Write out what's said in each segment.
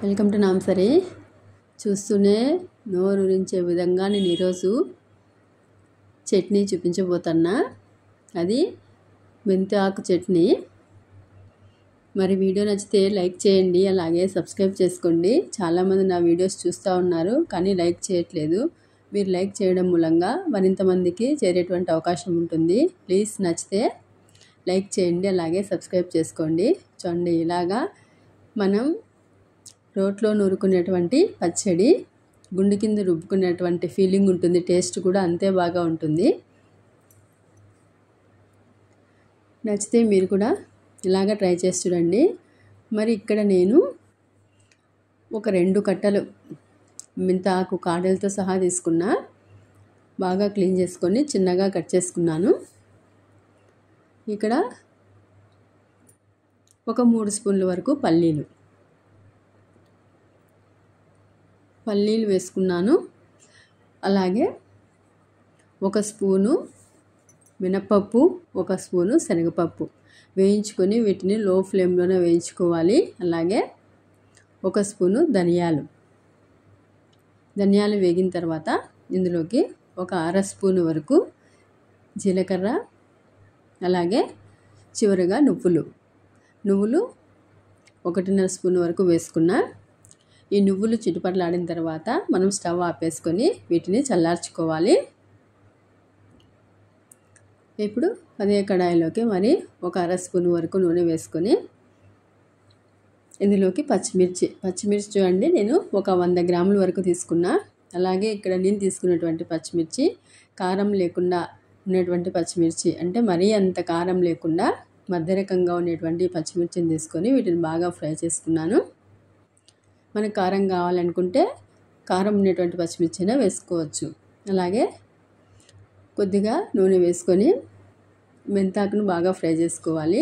Welcome to నాంసరి. చూస్తూనే నోరూరించే విధంగా నేను ఈరోజు చట్నీ చూపించబోతున్నా. అది మెంతి ఆకు చట్నీ. మరి వీడియో నచ్చితే లైక్ చేయండి, అలాగే సబ్స్క్రైబ్ చేసుకోండి. చాలామంది నా వీడియోస్ చూస్తూ ఉన్నారు కానీ లైక్ చేయట్లేదు. మీరు లైక్ చేయడం మూలంగా మరింత మందికి చేరేటువంటి అవకాశం ఉంటుంది. ప్లీజ్ నచ్చితే లైక్ చేయండి, అలాగే సబ్స్క్రైబ్ చేసుకోండి. చూడండి, ఇలాగా మనం రోట్లో నూరుకునేటువంటి పచ్చడి గుండె కింద రుబ్బుకునేటువంటి ఫీలింగ్ ఉంటుంది. టేస్ట్ కూడా అంతే బాగా ఉంటుంది. నచ్చితే మీరు కూడా ఇలాగ ట్రై చేసి చూడండి. మరి ఇక్కడ నేను ఒక 2 కట్టలు మెంతాకు కాడలతో సహా తీసుకున్నా. బాగా క్లీన్ చేసుకొని చిన్నగా కట్ చేసుకున్నాను. ఇక్కడ ఒక 3 స్పూన్ల వరకు పల్లీలు వేసుకున్నాను. అలాగే 1 స్పూను మినపప్పు, 1 స్పూను శనగపప్పు వేయించుకొని వీటిని లో ఫ్లేమ్లోనే వేయించుకోవాలి. అలాగే 1 స్పూను ధనియాలు వేగిన తర్వాత ఇందులోకి ఒక 1/2 స్పూను వరకు జీలకర్ర, అలాగే చివరిగా నువ్వులు 1.5 స్పూన్ వరకు వేసుకున్నా. ఈ నువ్వులు చిటుపట్లాడిన తర్వాత మనం స్టవ్ ఆపేసుకొని వీటిని చల్లార్చుకోవాలి. ఇప్పుడు అదే కడాయిలోకి మరి ఒక 1/2 స్పూన్ వరకు నూనె వేసుకొని ఇందులోకి పచ్చిమిర్చి చూడండి, నేను ఒక 100 గ్రాముల వరకు తీసుకున్నా. అలాగే ఇక్కడ నేను తీసుకున్నటువంటి పచ్చిమిర్చి కారం లేకుండా ఉన్నటువంటి పచ్చిమిర్చి, అంటే మరీ అంత కారం లేకుండా మధ్యరకంగా ఉండేటువంటి పచ్చిమిర్చిని తీసుకొని వీటిని బాగా ఫ్రై చేసుకున్నాను. మనకు కారం కావాలనుకుంటే కారం ఉండేటువంటి పచ్చిమిర్చినే వేసుకోవచ్చు. అలాగే కొద్దిగా నూనె వేసుకొని మెంతాకును బాగా ఫ్రై చేసుకోవాలి.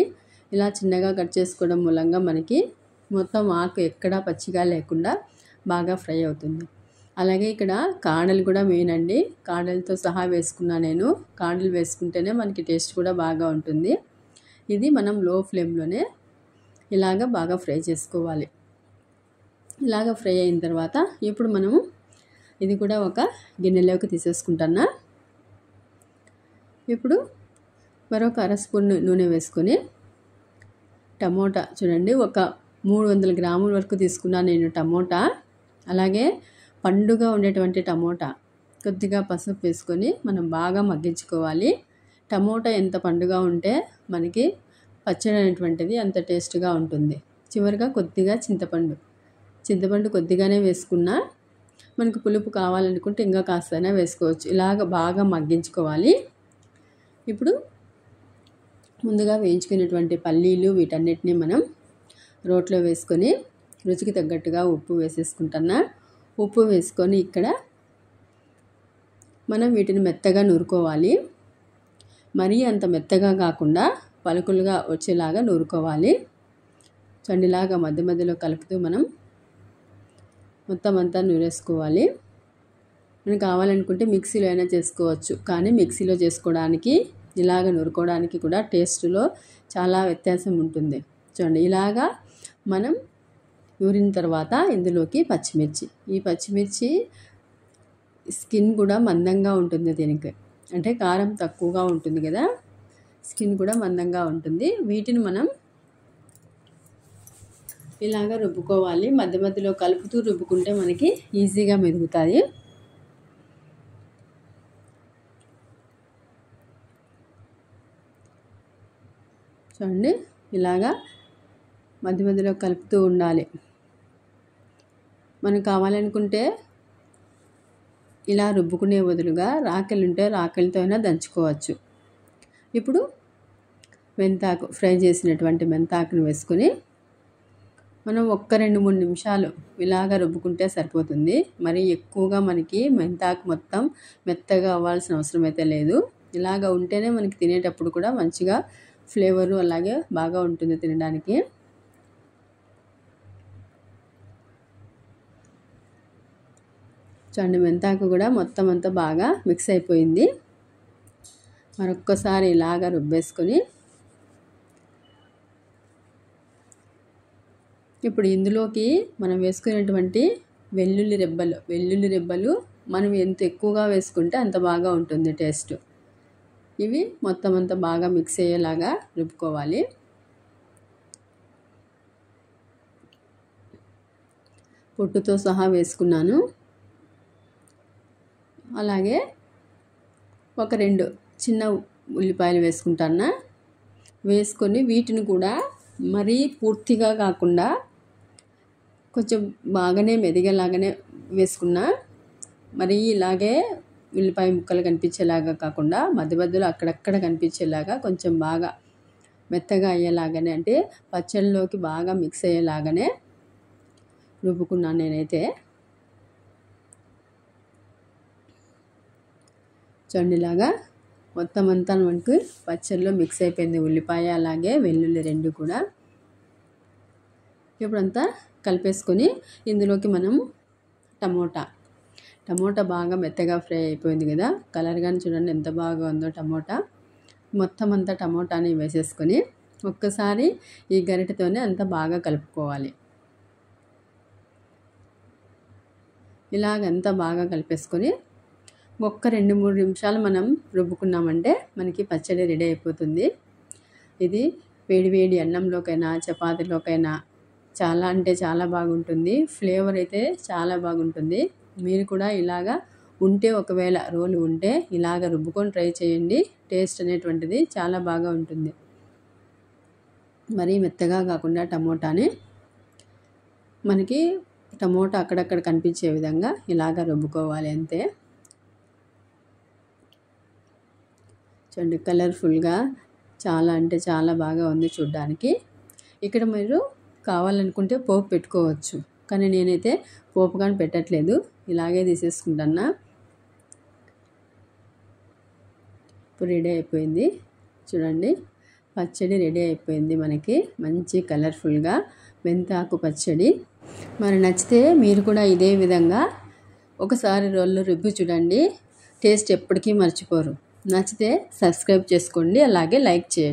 ఇలా చిన్నగా కట్ చేసుకోవడం మూలంగా మనకి మొత్తం ఆకు ఎక్కడా పచ్చిగా లేకుండా బాగా ఫ్రై అవుతుంది. అలాగే ఇక్కడ కాడలు కూడా మెయిన్ అండి. కాడలతో సహా వేసుకున్నా నేను. కాడలు వేసుకుంటేనే మనకి టేస్ట్ కూడా బాగా ఉంటుంది. ఇది మనం లో ఫ్లేమ్లోనే ఇలాగ బాగా ఫ్రై చేసుకోవాలి. ఇలాగ ఫ్రై అయిన తర్వాత ఇప్పుడు మనము ఇది కూడా ఒక గిన్నెలోకి తీసేసుకుంటున్నా. ఇప్పుడు మరొక 1/2 స్పూన్ నూనె వేసుకొని టమోటా చూడండి, ఒక 300 గ్రాముల వరకు తీసుకున్నాను నేను టమోటా. అలాగే పండుగా ఉండేటువంటి టమోటా, కొద్దిగా పసుపు వేసుకొని మనం బాగా మగ్గించుకోవాలి. టమోటా ఎంత పండుగా ఉంటే మనకి పచ్చడి అనేటువంటిది అంత టేస్ట్గా ఉంటుంది. చివరిగా కొద్దిగా చింతపండు కొద్దిగానే వేసుకున్నా. మనకు పులుపు కావాలనుకుంటే ఇంకా కాస్తైనా వేసుకోవచ్చు. ఇలాగ బాగా మగ్గించుకోవాలి. ఇప్పుడు ముందుగా వేయించుకునేటువంటి పల్లీలు వీటన్నిటిని మనం రోట్లో వేసుకొని రుచికి తగ్గట్టుగా ఉప్పు వేసేసుకుంటున్నా. ఉప్పు వేసుకొని ఇక్కడ మనం వీటిని మెత్తగా నూరుకోవాలి. మరీ అంత మెత్తగా కాకుండా పలుకులుగా వచ్చేలాగా నూరుకోవాలి. చండిలాగా మధ్య మధ్యలో కలుపుతూ మనం మొత్తం అంతా నూరేసుకోవాలి. మనం కావాలనుకుంటే మిక్సీలో అయినా చేసుకోవచ్చు, కానీ మిక్సీలో చేసుకోవడానికి ఇలాగ నూరుకోవడానికి కూడా టేస్ట్లో చాలా వ్యత్యాసం ఉంటుంది. చూడండి, ఇలాగా మనం నూరిన తర్వాత ఇందులోకి ఈ పచ్చిమిర్చి స్కిన్ కూడా మందంగా ఉంటుంది. దీనికి అంటే కారం తక్కువగా ఉంటుంది కదా, స్కిన్ కూడా మందంగా ఉంటుంది. వీటిని మనం ఇలాగ రుబ్బుకోవాలి. మధ్య మధ్యలో కలుపుతూ రుబ్బుకుంటే మనకి ఈజీగా మెదుగుతాయి. చూడండి, ఇలాగా మధ్య మధ్యలో కలుపుతూ ఉండాలి. మనకు కావాలనుకుంటే ఇలా రుబ్బుకునే బదులుగా రాకెలు ఉంటే రాకెలతో అయినా దంచుకోవచ్చు. ఇప్పుడు ఫ్రై చేసినటువంటి మెంతాకును వేసుకొని మనం 1-2-3 నిమిషాలు ఇలాగ రుబ్బుకుంటే సరిపోతుంది. మరి ఎక్కువగా మనకి మెంతాకు మొత్తం మెత్తగా అవ్వాల్సిన అవసరం అయితే లేదు. ఇలాగ ఉంటేనే మనకి తినేటప్పుడు కూడా మంచిగా ఫ్లేవరు అలాగే బాగా ఉంటుంది తినడానికి. చూడండి, మెంతాకు కూడా మొత్తం అంతా బాగా మిక్స్ అయిపోయింది. మరొక్కసారి ఇలాగ రుబ్బేసుకొని ఇప్పుడు ఇందులోకి మనం వేసుకునేటువంటి వెల్లుల్లి రెబ్బలు మనం ఎంత ఎక్కువగా వేసుకుంటే అంత బాగా ఉంటుంది టేస్ట్. ఇవి మొత్తం అంతా బాగా మిక్స్ అయ్యేలాగా రుబ్బుకోవాలి. పొట్టుతో సహా వేసుకున్నాను. అలాగే ఒక 2 చిన్న ఉల్లిపాయలు వేసుకుంటాను. వేసుకొని వీటిని కూడా మరీ పూర్తిగా కాకుండా కొంచెం బాగానే మెదిగేలాగానే వేసుకున్నా. మరి ఇలాగే ఉల్లిపాయ ముక్కలు కనిపించేలాగా కాకుండా మధ్య మధ్యలో అక్కడక్కడ కనిపించేలాగా కొంచెం బాగా మెత్తగా అయ్యేలాగానే, అంటే పచ్చళ్ళలోకి బాగా మిక్స్ అయ్యేలాగానే రుబ్బుకున్నాను నేనైతే. చూడండిలాగా మొత్తం అంతా మనకు పచ్చళ్ళలో మిక్స్ అయిపోయింది, ఉల్లిపాయ అలాగే వెల్లుల్లి 2 కూడా. ఇప్పుడంతా కలిపేసుకొని ఇందులోకి మనం టమోటా బాగా మెత్తగా ఫ్రై అయిపోయింది కదా, కలర్ కానీ చూడండి ఎంత బాగా ఉందో టమోటా. మొత్తం అంతా టమోటాని వేసేసుకొని ఒక్కసారి ఈ గరిటెతోనే అంతా బాగా కలుపుకోవాలి. ఇలాగంతా బాగా కలిపేసుకొని ఒక్క 2-3 నిమిషాలు మనం రుబ్బుకున్నామంటే మనకి పచ్చడి రెడీ అయిపోతుంది. ఇది వేడివేడి అన్నంలోకైనా చపాతీలోకైనా చాలా అంటే చాలా బాగుంటుంది. ఫ్లేవర్ అయితే చాలా బాగుంటుంది. మీరు కూడా ఇలాగా ఉంటే, ఒకవేళ రోలు ఉంటే ఇలాగ రుబ్బుకొని ట్రై చేయండి. టేస్ట్ అనేటువంటిది చాలా బాగా ఉంటుంది. మరీ మెత్తగా కాకుండా టమోటాని మనకి టమోటా అక్కడక్కడ కనిపించే విధంగా ఇలాగ రుబ్బుకోవాలి అంతే. చూడండి కలర్ఫుల్గా చాలా అంటే చాలా బాగా ఉంది చూడ్డానికి. ఇక్కడ మీరు కావాలనుకుంటే పోపు పెట్టుకోవచ్చు, కానీ నేనైతే పోపు కానీ పెట్టట్లేదు, ఇలాగే తీసేసుకుంటున్నా. ఇప్పుడు రెడీ అయిపోయింది చూడండి, పచ్చడి రెడీ అయిపోయింది మనకి మంచి కలర్ఫుల్గా మెంతాకు పచ్చడి. మరి నచ్చితే మీరు కూడా ఇదే విధంగా ఒకసారి రోల్లో రుబ్బి చూడండి, టేస్ట్ ఎప్పటికీ మర్చిపోరు. నచ్చితే సబ్స్క్రైబ్ చేసుకోండి, అలాగే లైక్ చేయండి.